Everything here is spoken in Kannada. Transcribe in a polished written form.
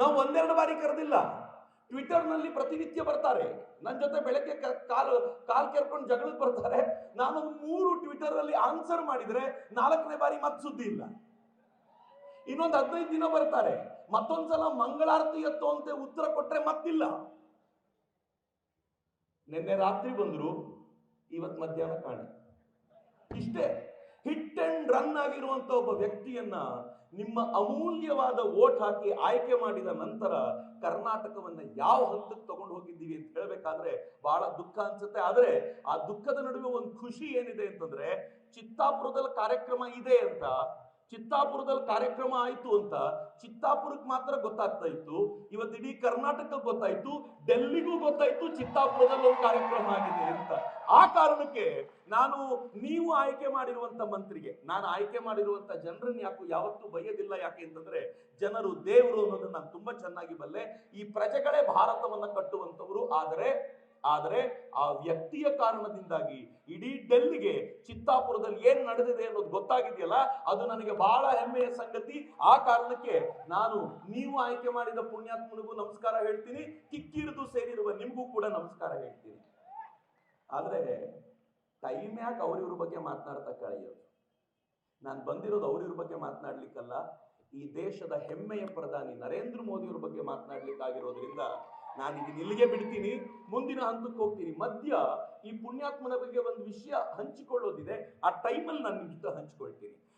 ನಾವು ಒಂದೆರಡು ಬಾರಿ ಕರೆದಿಲ್ಲ. ಟ್ವಿಟರ್ನಲ್ಲಿ ಪ್ರತಿನಿತ್ಯ ಬರ್ತಾರೆ ನನ್ನ ಜೊತೆ, ಬೆಳಗ್ಗೆ ಕಾಲ್ ಕೆರ್ಕೊಂಡು ಜಗಳಕ್ಕೆ ಬರ್ತಾರೆ. ನಾನು 3 ಟ್ವಿಟರ್ ಅಲ್ಲಿ ಆನ್ಸರ್ ಮಾಡಿದ್ರೆ 4ನೇ ಬಾರಿ ಮತ್ತೆ ಸುದ್ದಿ ಇಲ್ಲ. ಇನ್ನೊಂದು 15 ದಿನ ಬರ್ತಾರೆ, ಮತ್ತೊಂದ್ಸಲ ಮಂಗಳಾರತಿ ಎತ್ತು ಅಂತ ಉತ್ತರ ಕೊಟ್ರೆ ಮತ್ತಿಲ್ಲ. ನಿನ್ನೆ ರಾತ್ರಿ ಬಂದ್ರು, ಇವತ್ತು ಮಧ್ಯಾಹ್ನ ಕಾಣೆ. ಇಷ್ಟೇ. ಹಿಟ್ ಅಂಡ್ ರನ್ ಆಗಿರುವಂತ ಒಬ್ಬ ವ್ಯಕ್ತಿಯನ್ನ ನಿಮ್ಮ ಅಮೂಲ್ಯವಾದ ವೋಟ್ ಹಾಕಿ ಆಯ್ಕೆ ಮಾಡಿದ ನಂತರ ಕರ್ನಾಟಕವನ್ನ ಯಾವ ಹಂತಕ್ಕೆ ತಗೊಂಡು ಹೋಗಿದ್ದೀವಿ ಅಂತ ಹೇಳ್ಬೇಕಾದ್ರೆ ಬಹಳ ದುಃಖ ಅನ್ಸುತ್ತೆ. ಆದ್ರೆ ಆ ದುಃಖದ ನಡುವೆ ಒಂದು ಖುಷಿ ಏನಿದೆ ಅಂತಂದ್ರೆ, ಚಿತ್ತಾಪುರದಲ್ಲಿ ಕಾರ್ಯಕ್ರಮ ಇದೆ ಅಂತ, ಚಿತ್ತಾಪುರದಲ್ಲಿ ಕಾರ್ಯಕ್ರಮ ಆಯ್ತು ಅಂತ ಚಿತ್ತಾಪುರಕ್ಕೆ ಮಾತ್ರ ಗೊತ್ತಾಗ್ತಾ ಇತ್ತು. ಇವತ್ತು ಇಡೀ ಕರ್ನಾಟಕಕ್ಕೆ ಗೊತ್ತಾಯ್ತು, ಡೆಲ್ಲಿಗೂ ಗೊತ್ತಾಯ್ತು ಚಿತ್ತಾಪುರದಲ್ಲಿ ಒಂದು ಕಾರ್ಯಕ್ರಮ ಆಗಿದೆ ಅಂತ. ಆ ಕಾರಣಕ್ಕೆ ನಾನು ನೀವು ಆಯ್ಕೆ ಮಾಡಿರುವಂತ ಮಂತ್ರಿಗೆ, ನಾನು ಆಯ್ಕೆ ಮಾಡಿರುವಂತ ಜನರನ್ನ ಯಾವತ್ತೂ ಬೈಯೋದಿಲ್ಲ. ಯಾಕೆ ಅಂತಂದ್ರೆ ಜನರು ದೇವರು ಅನ್ನೋದನ್ನ ನಾನು ತುಂಬಾ ಚೆನ್ನಾಗಿ ಬಲ್ಲೆ. ಈ ಪ್ರಜೆಗಳೇ ಭಾರತವನ್ನ ಕಟ್ಟುವಂತವರು. ಆದರೆ ಆ ವ್ಯಕ್ತಿಯ ಕಾರಣದಿಂದಾಗಿ ಇಡೀ ಡೆಲ್ಲಿಗೆ ಚಿತ್ತಾಪುರದಲ್ಲಿ ಏನ್ ನಡೆದಿದೆ ಅನ್ನೋದು ಗೊತ್ತಾಗಿದೆಯಲ್ಲ, ಅದು ನನಗೆ ಬಹಳ ಹೆಮ್ಮೆಯ ಸಂಗತಿ. ಆ ಕಾರಣಕ್ಕೆ ನಾನು ನೀವು ಆಯ್ಕೆ ಮಾಡಿದ ಪುಣ್ಯಾತ್ಮನಿಗೂ ನಮಸ್ಕಾರ ಹೇಳ್ತೀನಿ, ಕಿಕ್ಕಿರಿದು ಸೇರಿರುವ ನಿಮಗೂ ಕೂಡ ನಮಸ್ಕಾರ ಹೇಳ್ತೀನಿ. ಆದ್ರೆ ಟೈಮ್ ಯಾಕೆ ಅವ್ರಿವ್ರ ಬಗ್ಗೆ ಮಾತನಾಡ್ತಾ ಕಳೆಯೋದು? ನಾನು ಬಂದಿರೋದು ಅವ್ರಿವ್ರ ಬಗ್ಗೆ ಮಾತನಾಡ್ಲಿಕ್ಕಲ್ಲ, ಈ ದೇಶದ ಹೆಮ್ಮೆಯ ಪ್ರಧಾನಿ ನರೇಂದ್ರ ಮೋದಿಯವ್ರ ಬಗ್ಗೆ ಮಾತನಾಡ್ಲಿಕ್ಕಾಗಿರೋದ್ರಿಂದ ನಾನು ಇದನ್ನ ಇಲ್ಲಿಗೆ ಬಿಡ್ತೀನಿ, ಮುಂದಿನ ಹಂತಕ್ಕೆ ಹೋಗ್ತೀನಿ. ಮಧ್ಯ ಈ ಪುಣ್ಯಾತ್ಮನ ಬಗ್ಗೆ ಒಂದು ವಿಷಯ ಹಂಚಿಕೊಳ್ಳೋದಿದೆ, ಆ ಟೈಮಲ್ಲಿ ನಾನು ನಿಮ್ ಜೊತೆ ಹಂಚಿಕೊಳ್ತೀನಿ.